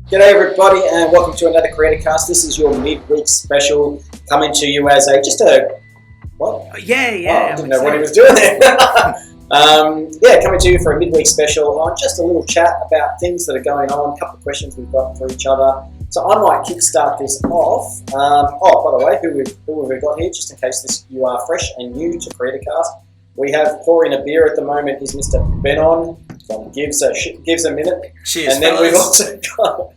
G'day everybody and welcome to another Creator Cast. This is your midweek special coming to you as a what? Yeah. I didn't know what he was doing there. Coming to you for a midweek special on just a little chat about things that are going on, a couple of questions we've got for each other. So I might kickstart this off. By the way, who have we got here? Just in case you are fresh and new to Creator Cast, we have pouring a beer at the moment is Mr. Benon from Gives a Minute. Cheers, and then fellas. we've also got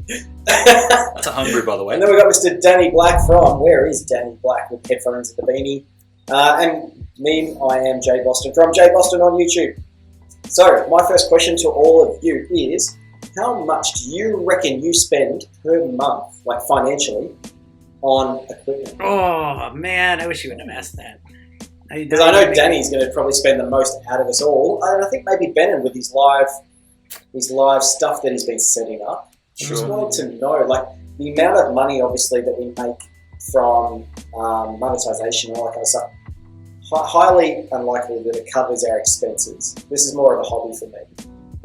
That's a homebrew, by the way. And then we've got Mr. Danny Black from, where is Danny Black with headphones and the beanie? And me, I am Jay Boston from Jay Boston on YouTube. So, my first question to all of you is, how much do you reckon you spend per month, like financially, on equipment? Oh, man, I wish you wouldn't have asked that. Because I know Danny's going to probably spend the most out of us all. And I think maybe Benon with his live stuff that he's been setting up. Sure. I just wanted to know, like, the amount of money, obviously, that we make from monetization and all that kind of stuff. Highly unlikely that it covers our expenses. This is more of a hobby for me.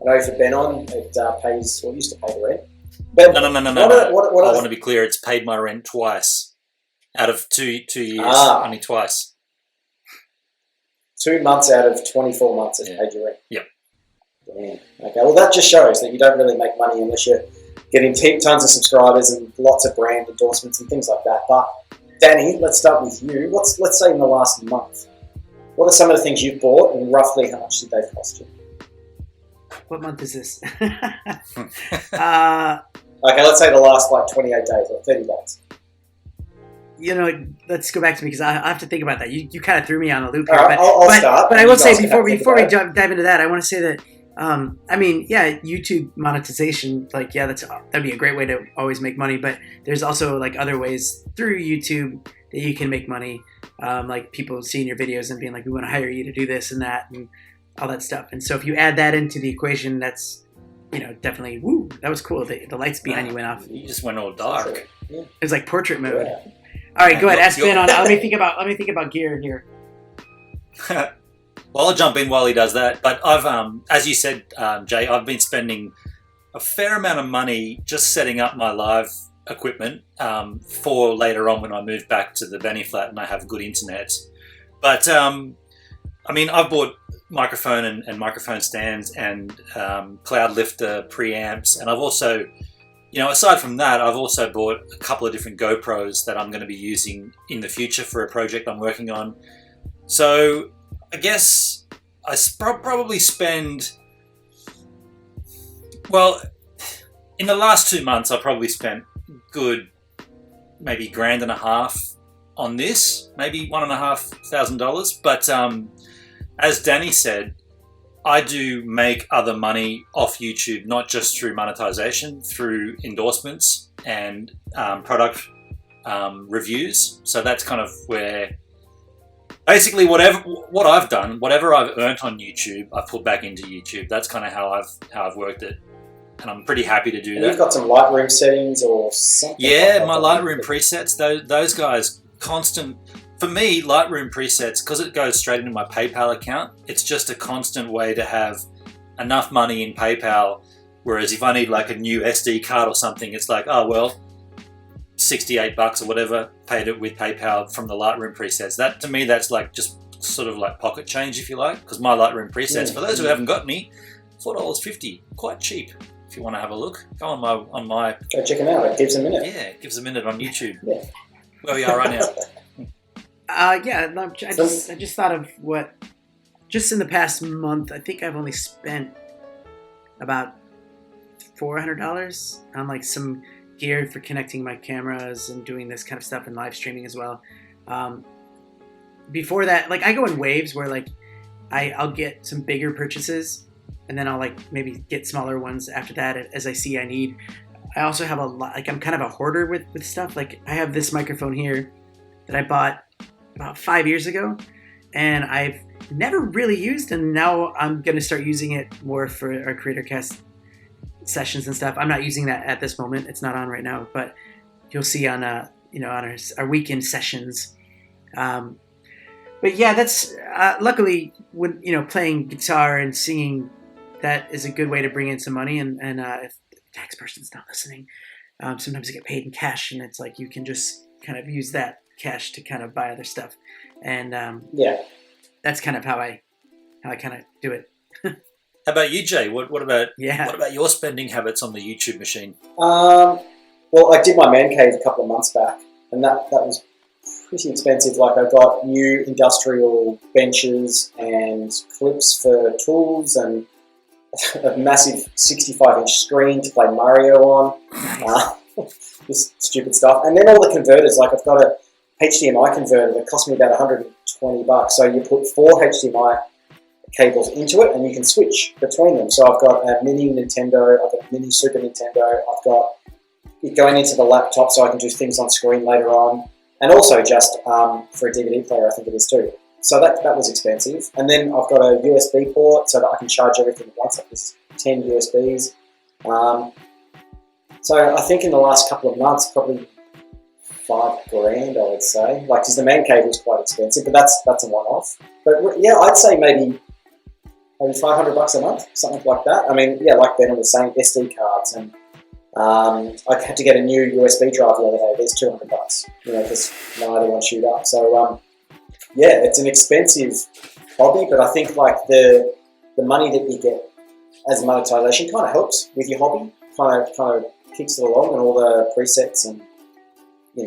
I know for Benon, it pays, or used to pay the rent. But No. I want to be clear. It's paid my rent twice out of two years. Only twice. 2 months out of 24 months has paid your rent. Yep. Damn. Okay, well that just shows that you don't really make money unless you're getting tons of subscribers and lots of brand endorsements and things like that. But Danny, let's start with you. Let's say in the last month, what are some of the things you've bought and roughly how much did they cost you? What month is this? Okay, let's say the last 28 days or 30 days. Let's go back to me because I have to think about that. You kind of threw me on a loop here. Right, I'll start. But I will say before we dive into that, I want to say that YouTube monetization, that'd be a great way to always make money. But there's also like other ways through YouTube that you can make money, like people seeing your videos and being like, we want to hire you to do this and that and all that stuff. And so if you add that into the equation, that's definitely that was cool. The lights behind you went off. You just went all dark. Yeah. It was like portrait mode. Yeah. All right, go ahead. Ask Ben on. Let me think about gear here. Well, I'll jump in while he does that. But I've, as you said, Jay, I've been spending a fair amount of money just setting up my live equipment for later on when I move back to the Benny flat and I have good internet. But I've bought microphone and microphone stands and cloud lifter preamps, and I've also, aside from that, I've also bought a couple of different GoPros that I'm going to be using in the future for a project I'm working on. So I guess I probably spend, in the last 2 months, I probably spent good maybe $1,500 on this, maybe $1,500. But as Danny said, I do make other money off YouTube, not just through monetization, through endorsements and product reviews. So that's kind of where, basically, what I've done, whatever I've earned on YouTube, I've put back into YouTube. That's kind of how I've worked it, and I'm pretty happy to do that. You've got some Lightroom settings or something. Yeah, my Lightroom presets, those guys, constant. For me, Lightroom presets, because it goes straight into my PayPal account, it's just a constant way to have enough money in PayPal. Whereas if I need like a new SD card or something, it's like, oh, well, $68 or whatever, paid it with PayPal from the Lightroom presets. That, to me, that's like just sort of like pocket change, if you like, because my Lightroom presets, for those who haven't got any, $4.50, quite cheap. If you want to have a look, go on my. Go check them out. It gives a minute. Yeah, it gives a minute on YouTube. Yeah. Where we are right now. I just thought of just in the past month, I think I've only spent about $400 on like some gear for connecting my cameras and doing this kind of stuff and live streaming as well. Before that, like I go in waves where like I'll get some bigger purchases and then I'll like maybe get smaller ones after that as I see I need. I also have a lot, like I'm kind of a hoarder with stuff. Like I have this microphone here that I bought about 5 years ago and I've never really used, and now I'm going to start using it more for our Creator Cast sessions and stuff. I'm not using that at this moment. It's not on right now, but you'll see on on our weekend sessions. But yeah, that's luckily when playing guitar and singing that is a good way to bring in some money. And if the tax person's not listening, sometimes you get paid in cash, and it's like you can just kind of use that cash to kind of buy other stuff. And that's kind of how I kind of do it. How about you, Jay? What about your spending habits on the YouTube machine? Well, I did my man cave a couple of months back, and that was pretty expensive. Like, I got new industrial benches and clips for tools and a massive 65-inch screen to play Mario on. Nice. Just stupid stuff. And then all the converters. Like, I've got a HDMI converter that cost me about $120. So you put 4 HDMI cables into it, and you can switch between them. So I've got a mini Nintendo, I've got a mini Super Nintendo, I've got it going into the laptop so I can do things on screen later on, and also just for a DVD player, I think it is too. So that was expensive. And then I've got a USB port so that I can charge everything at once. Like, there's 10 USBs. So I think in the last couple of months, probably $5,000, I would say. Like, because the man cave was quite expensive, but that's a one-off. But yeah, I'd say maybe $500 a month, something like that. I mean, yeah, like Ben was saying, SD cards, and I had to get a new USB drive the other day. There's $200, because my other one chewed up. So yeah, it's an expensive hobby, but I think like the money that you get as monetization kind of helps with your hobby. Kind of kicks it along, and all the presets and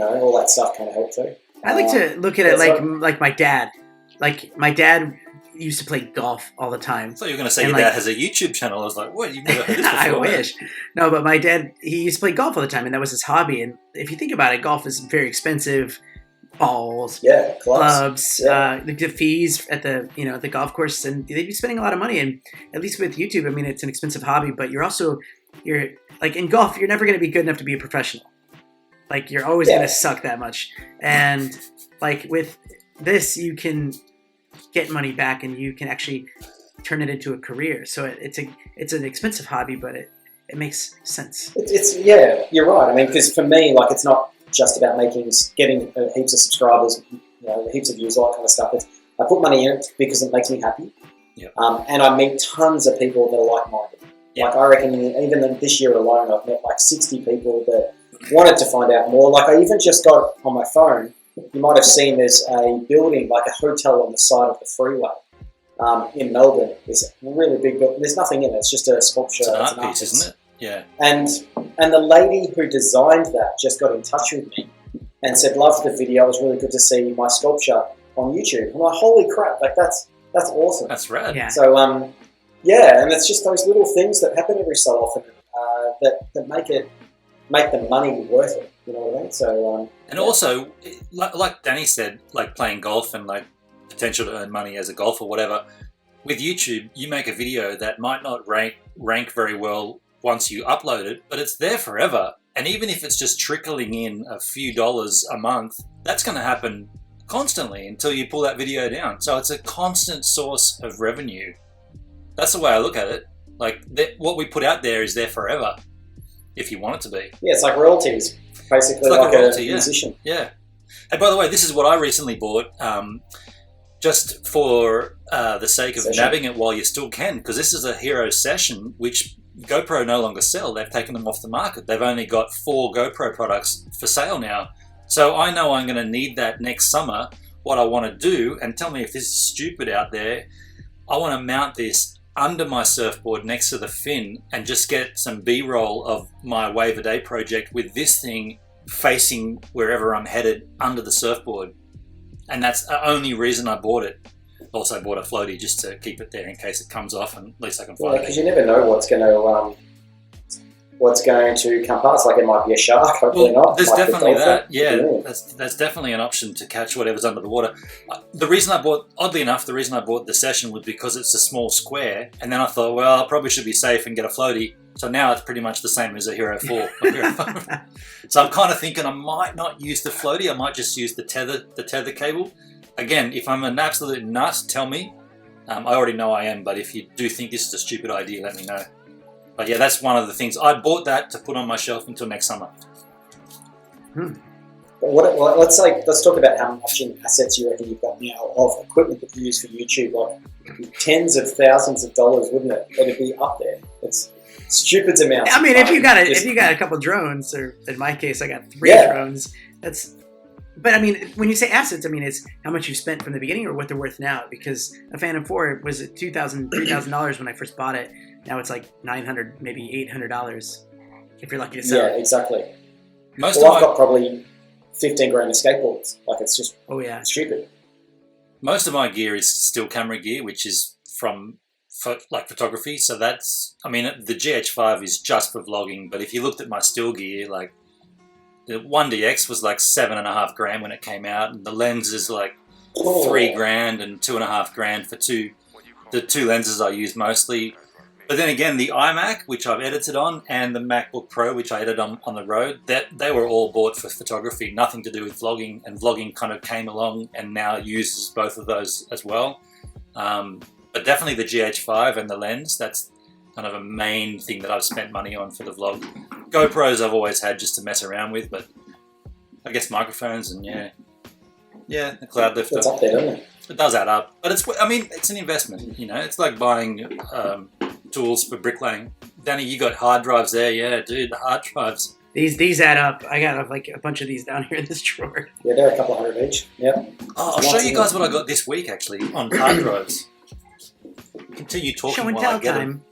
all that stuff kind of help too. I like to look at it like my dad. Like, my dad used to play golf all the time. I thought you were going to say your dad has a YouTube channel. I was like, what? You've never heard this before? I wish. No, but my dad, he used to play golf all the time, and that was his hobby. And if you think about it, golf is very expensive. Balls, clubs, the fees at the golf course, and they'd be spending a lot of money. And at least with YouTube, I mean, it's an expensive hobby, but you're like, in golf, you're never going to be good enough to be a professional. Like, you're always going to suck that much. And like with this, you can get money back, and you can actually turn it into a career. So it's an expensive hobby, but it makes sense. You're right. I mean, because for me, like, it's not just about getting heaps of subscribers, heaps of views, all that kind of stuff. I put money in it because it makes me happy. Yep. And I meet tons of people that are like-minded. Yep. Like, I reckon even this year alone, I've met like 60 people that wanted to find out more. Like, I even just got on my phone, you might have seen there's a building, like a hotel on the side of the freeway in Melbourne. There's a really big building. There's nothing in it. It's just a sculpture. It's an art piece, isn't it? Yeah. And the lady who designed that just got in touch with me and said, loved the video. It was really good to see my sculpture on YouTube. I'm like, holy crap, like that's awesome. That's rad. Yeah. So, yeah, and it's just those little things that happen every so often that make the money worth it. You know what I mean? So, and also, like Danny said, like playing golf and like potential to earn money as a golfer or whatever, with YouTube, you make a video that might not rank very well once you upload it, but it's there forever. And even if it's just trickling in a few dollars a month, that's going to happen constantly until you pull that video down. So it's a constant source of revenue. That's the way I look at it. Like, what we put out there is there forever, if you want it to be. Yeah, it's like royalties, basically, like a royalty, musician. Yeah. And by the way, this is what I recently bought, just for the sake of nabbing it while you still can, because this is a Hero Session, which GoPro no longer sell. They've taken them off the market. They've only got 4 GoPro products for sale now. So I know I'm going to need that next summer. What I want to do, and tell me if this is stupid out there, I want to mount this under my surfboard next to the fin and just get some B-roll of my Wave a Day project with this thing facing wherever I'm headed under the surfboard. And that's the only reason I bought it. Also bought a floaty just to keep it there in case it comes off, and at least I can find it. Because you never know what's going to come past. Like, it might be a shark, hopefully not. There's definitely that. Yeah, that's definitely an option to catch whatever's under the water. Oddly enough, the reason I bought the Session was because it's a small square, and then I thought, well, I probably should be safe and get a floaty. So now it's pretty much the same as a Hero 4. So I'm kind of thinking I might not use the floaty. I might just use the tether cable. Again, if I'm an absolute nut, tell me. I already know I am, but if you do think this is a stupid idea, let me know. But yeah, that's one of the things. I bought that to put on my shelf until next summer. But let's talk about how much in assets you reckon you've got now of equipment that you use for YouTube. Like tens of thousands of dollars, wouldn't it? It'd be up there. It's stupid amounts. I mean, if you got a couple drones, or in my case, I got 3 drones. But I mean, when you say assets, I mean it's how much you spent from the beginning or what they're worth now. Because a Phantom 4 was at $3,000 when I first bought it. Now it's like $900, maybe $800 if you're lucky to sell it. Yeah, exactly. I've Oh, got probably 15 grand of skateboards. Like it's just stupid. Most of my gear is still camera gear, which is from photography. So that's, I mean, the GH5 is just for vlogging. But if you looked at my still gear, like the 1DX was like $7.5 grand when it came out, and the lens is like $3 grand and $2.5 grand for the 2 lenses I use mostly. But then again, the iMac, which I've edited on, and the MacBook Pro, which I edited on the road, they were all bought for photography, nothing to do with vlogging, and vlogging kind of came along and now uses both of those as well. But definitely the GH5 and the lens, that's kind of a main thing that I've spent money on for the vlog. GoPros I've always had just to mess around with, but I guess microphones and the cloud lifter. It's up there, doesn't it? It does add up, but it's an investment. You know, it's like buying tools for bricklaying. Danny, you got hard drives there, yeah, dude. The hard drives. These add up. I got like a bunch of these down here in this drawer. Yeah, they're a couple hundred each. Yep. Oh, I'll show you guys what I got this week actually on hard drives. Continue talking. Show and while tell I get time.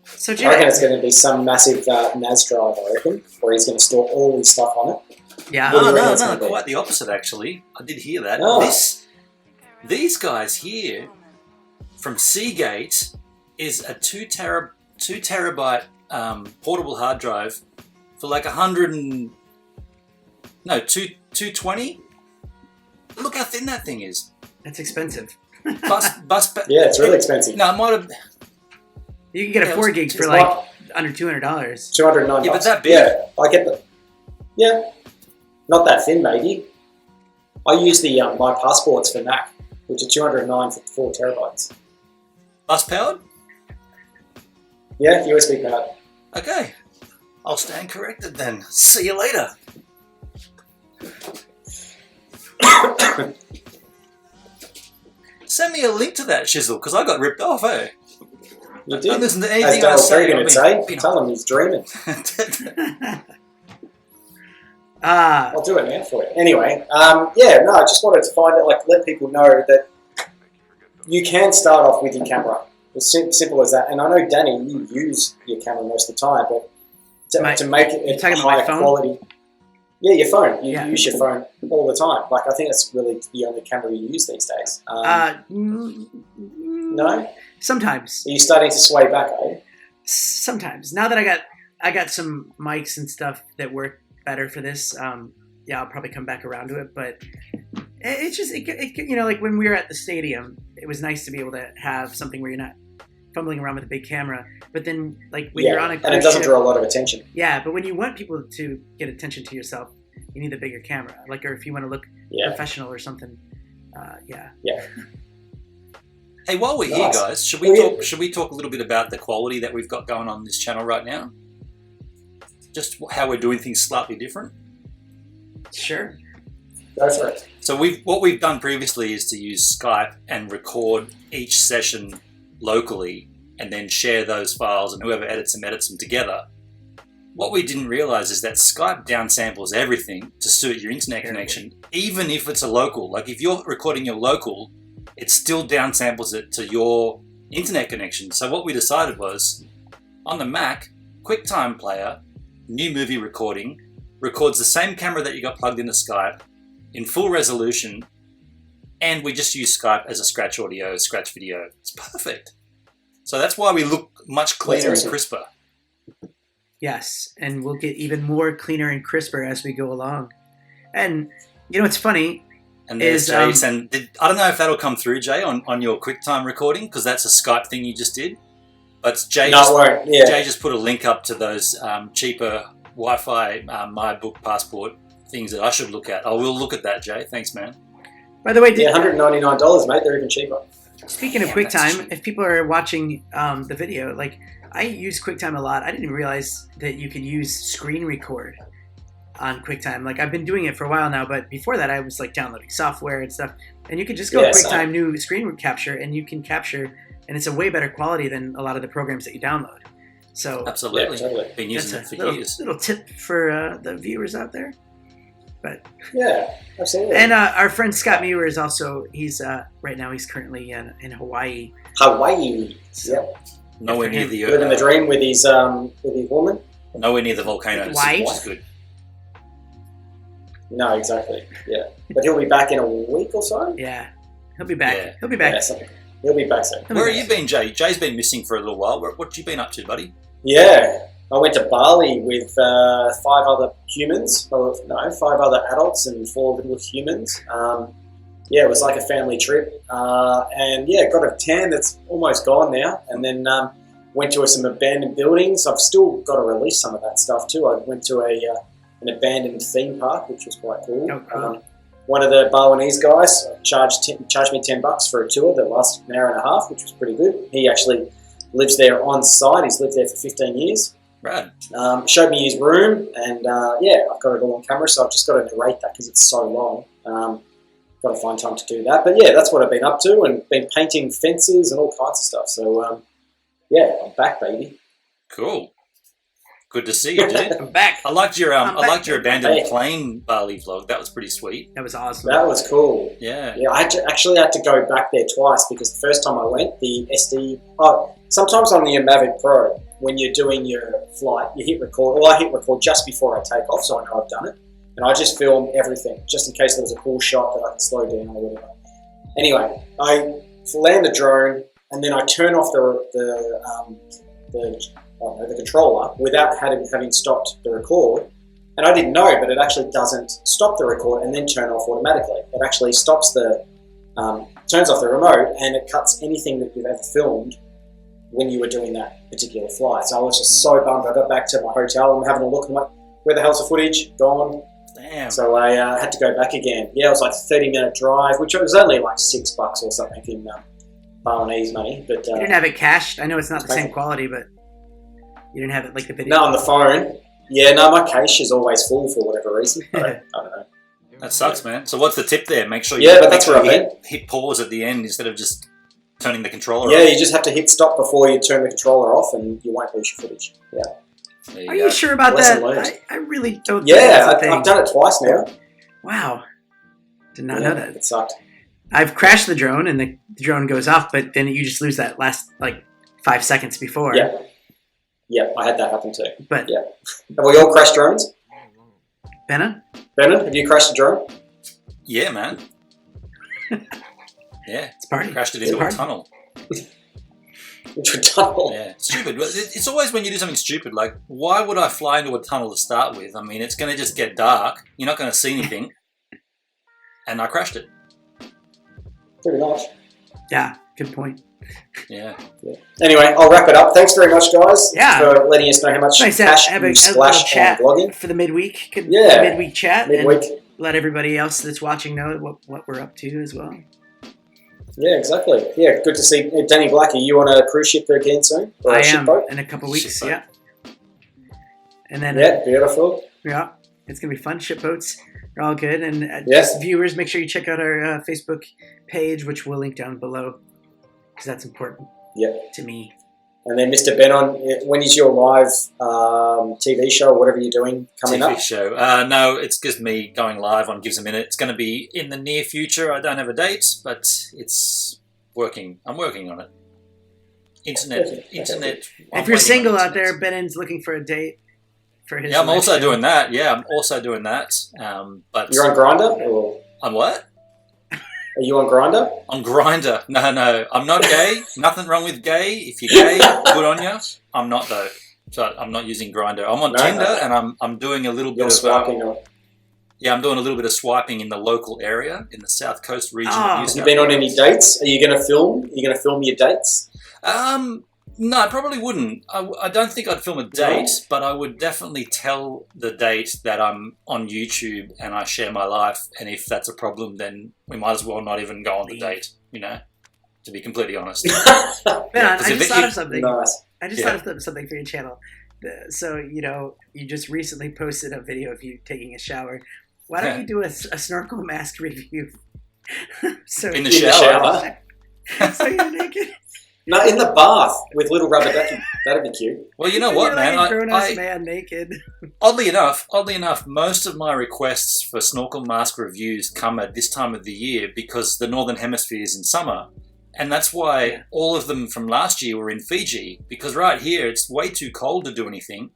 So, I reckon it's going to be some massive NAS drive, I reckon, where he's going to store all his stuff on it. Yeah. No, quite the opposite actually. I did hear that. Oh. These guys here from Seagate is a 2 terabyte portable hard drive for like 220. Look how thin that thing is. That's expensive. Yeah, it's really expensive. No, it might have. You can get a 4 gigs for like under $200. $209. Yeah, but that big. Yeah, I get that. Yeah, not that thin, maybe. I use the my passports for Mac, which are 209 for 4 terabytes. Bus powered? Yeah, USB powered. Okay. I'll stand corrected then. See you later. Send me a link to that shizzle, because I got ripped off, eh? You did. Don't listen to As anything I Dale say. Cregan would say, tell him he's dreaming. I'll do it now for you. Anyway, I just wanted to find it, let people know that you can start off with your camera. It's simple as that. And I know, Danny, you use your camera most of the time, but to make it higher quality. Yeah, your phone. You use your phone all the time. I think that's really the only camera you use these days. No? Sometimes. Are you starting to sway back, eh? Sometimes. Now that I got some mics and stuff that work better for this, I'll probably come back around to it. But it's just, like when we were at the stadium, it was nice to be able to have something where you're not fumbling around with a big camera. But then, when you're on a cruise and it doesn't ship, draw a lot of attention. Yeah, but when you want people to get attention to yourself, you need a bigger camera. Or if you want to look professional or something, Yeah. Hey, while we're here, guys, should we talk a little bit about the quality that we've got going on this channel right now? Just how we're doing things slightly different. Sure. Go for it. So what we've done previously is to use Skype and record each session locally and then share those files, and whoever edits them together. What we didn't realize is that Skype downsamples everything to suit your internet connection, even if it's a local. If you're recording your local, it still downsamples it to your internet connection. So what we decided was, on the Mac, QuickTime Player, new movie recording, records the same camera that you got plugged into Skype in full resolution, and we just use Skype as a scratch audio, scratch video. It's perfect. So that's why we look much cleaner and crisper. Yes, and we'll get even more cleaner and crisper as we go along. And what's funny and there's Jay's, and I don't know if that'll come through, Jay, on your QuickTime recording, because that's a Skype thing you just did. But Jay just put a link up to those cheaper Wi-Fi MyBook Passport things that I should look at. I will look at that, Jay. Thanks, man. By the way, $199, mate. They're even cheaper. Speaking of QuickTime, if people are watching the video, I use QuickTime a lot. I didn't realize that you could use screen record. on QuickTime. Like I've been doing it for a while now, but before that I was like downloading software and stuff. And you could just go QuickTime new screen capture, and you can capture, and it's a way better quality than a lot of the programs that you download. So absolutely, totally. Been using it for years. Little tip for the viewers out there. But yeah, absolutely. And our friend Scott Muir is also right now he's currently in Hawaii. Hawaii. So, yep. Nowhere near the living the dream with his woman. Nowhere near the volcanoes. Wife. Which is good. No, exactly. Yeah, but he'll be back in a week or so. Yeah, he'll be back. Yeah. He'll be back. Yeah, he'll be back soon. Where have you been, Jay? Jay's been missing for a little while. What you been up to, buddy? Yeah, I went to Bali with 5 other humans. Well, no, 5 other adults and 4 little humans. Yeah, it was like a family trip. And yeah, got a tan that's almost gone now. And then went to some abandoned buildings. I've still got to release some of that stuff too. I went to an abandoned theme park, which was quite cool. Oh, cool. One of the Balinese guys charged me $10 for a tour that lasted an hour and a half, which was pretty good. He actually lives there on site. He's lived there for 15 years. Right. Showed me his room, and yeah, I've got it all on camera, so I've just got to narrate that because it's so long. Got to find time to do that. But yeah, that's what I've been up to, and been painting fences and all kinds of stuff. So yeah, I'm back, baby. Cool. Good to see you, dude. I'm back. I liked your abandoned Hey. plane Bali vlog. That was pretty sweet. That was awesome. That was cool. Yeah. Yeah, I actually had to go back there twice because the first time I went, the SD... Oh, sometimes on the Mavic Pro, when you're doing your flight, you hit record. Well, I hit record just before I take off, so I know I've done it. And I just film everything, just in case there was a cool shot that I can slow down or whatever. Anyway, I land the drone, and then I turn off the controller without having stopped the record. And I didn't know, but it actually doesn't stop the record and then turn off automatically. It actually stops turns off the remote, and it cuts anything that you've ever filmed when you were doing that particular flight. So I was just so bummed. I got back to my hotel, I'm having a look, I'm like, where the hell's the footage? Gone. Damn. So I had to go back again. Yeah, it was like a 30-minute drive, which was only like $6 or something in Balinese money. But You didn't have it cached. I know it's not the same quality, but you didn't have it like the video. no, on the phone. Yeah, no, my cache is always full for whatever reason. I don't know. That sucks, man. So what's the tip there? Make sure Yeah, but that's what I mean. hit pause at the end instead of just turning the controller Yeah, off. you just have to hit stop before you turn the controller off, and you won't lose your footage. Yeah, There Are go. you sure about Lesson that? learned. I really don't think yeah, that's a thing. I've done it twice now. Wow. Did not Yeah, know that. it sucked. I've crashed the drone and the drone goes off, but then you just lose that last like 5 seconds before. Yeah, I had that happen too. But Yeah. Have we all crashed drones? Benna? Brennan, have you crashed a drone? Yeah, man. Yeah. It's party. Crashed it It's into a party. tunnel. Into a tunnel? Yeah. Stupid. It's always when you do something stupid, like, why would I fly into a tunnel to start with? I mean, it's going to just get dark. You're not going to see anything. And I crashed it. Pretty much. Yeah, good point. Yeah. Anyway, I'll wrap it up. Thanks very much, guys, Yeah. for letting us know how much Nice to cash have you a splash little chat on vlogging. for the midweek. Yeah. Midweek chat. Midweek. And let everybody else that's watching know what we're up to as well. Yeah, exactly. Yeah, good to see. Danny Black, are you on a cruise ship again soon? Or I a am shipboat? in a couple weeks, Shipboat. yeah. And then Yeah, beautiful. yeah, it's gonna be fun. Ship boats are all good, and Yeah. just viewers, make sure you check out our Facebook page, which we'll link down below, because that's important Yeah. to me. And then Mr. Benon, when is your live TV show or whatever you're doing coming TV up? show. No, it's just me going live on Gives a Minute. It's going to be in the near future. I don't have a date, but it's working. I'm working on it. Internet. Okay. If you're single out there, Benen's looking for a date for his. Yeah, I'm live also show. doing that. Yeah, I'm also doing that. But You're on Grindr? Or I'm what? are you on Grindr? On Grinder. No, I'm not gay. Nothing wrong with gay. If you're gay, good on you. I'm not though. So I'm not using Grinder. I'm on No, Tinder, no. and I'm doing a little bit You're of swiping on. yeah, I'm doing a little bit of swiping in the local area in the South Coast region. Oh. of New Have you South been on Wales. any dates? Are you going to film? Are you going to film your dates? No, I probably wouldn't. I don't think I'd film a date, but I would definitely tell the date that I'm on YouTube and I share my life. And if that's a problem, then we might as well not even go on the date, you know, to be completely honest. Ben, I Because if just it- thought of something. Nice. I just Yeah. thought of something for your channel. So, you just recently posted a video of you taking a shower. Why don't you do a snorkel mask review? So In the shower. So you're naked. No, in the bath with little rubber ducky. That'd be cute. Well, you know what, man? Like a grown-ass man naked. Oddly enough, most of my requests for snorkel mask reviews come at this time of the year because the Northern Hemisphere is in summer. And that's why all of them from last year were in Fiji, because right here it's way too cold to do anything.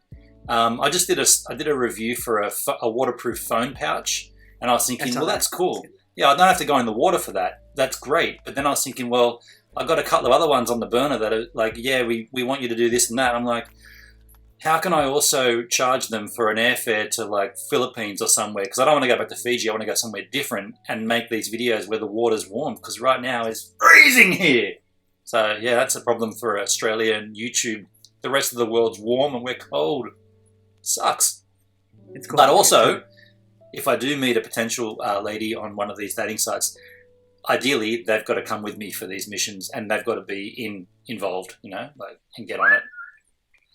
I did a review for a waterproof phone pouch, and I was thinking, well, that's cool. Yeah, I don't have to go in the water for that. That's great. But then I was thinking, well, I've got a couple of other ones on the burner that are like, we want you to do this and that. I'm like, how can I also charge them for an airfare to like Philippines or somewhere? Because I don't want to go back to Fiji. I want to go somewhere different and make these videos where the water's warm, because right now it's freezing here. So yeah, that's a problem for Australia and YouTube. The rest of the world's warm and we're cold. Sucks. It's cool. But also, if I do meet a potential lady on one of these dating sites, ideally they've got to come with me for these missions, and they've got to be involved, and get on it.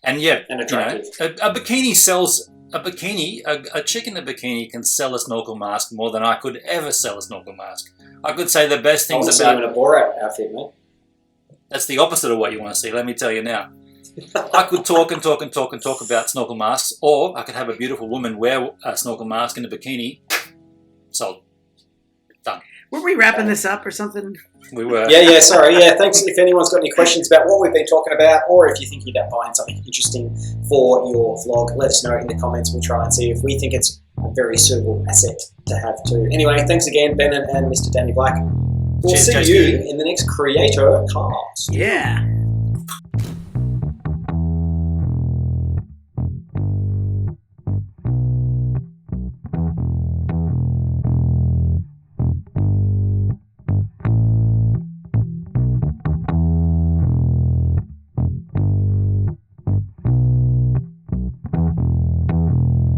And attractive. A bikini sells a bikini. A chick in a bikini can sell a snorkel mask more than I could ever sell a snorkel mask. I could say the best things about. I want to see you in a Borat outfit, mate. That's the opposite of what you want to see. Let me tell you now. I could talk about snorkel masks, or I could have a beautiful woman wear a snorkel mask in a bikini. Sold. Done. Were we wrapping this up or something? We were. Yeah, sorry. Yeah, thanks. If anyone's got any questions about what we've been talking about, or if you're thinking about buying something interesting for your vlog, let us know in the comments. We'll try and see if we think it's a very suitable asset to have too. Anyway, thanks again, Ben and Mr. Danny Black. We'll see you in the next Creator Cast. Yeah.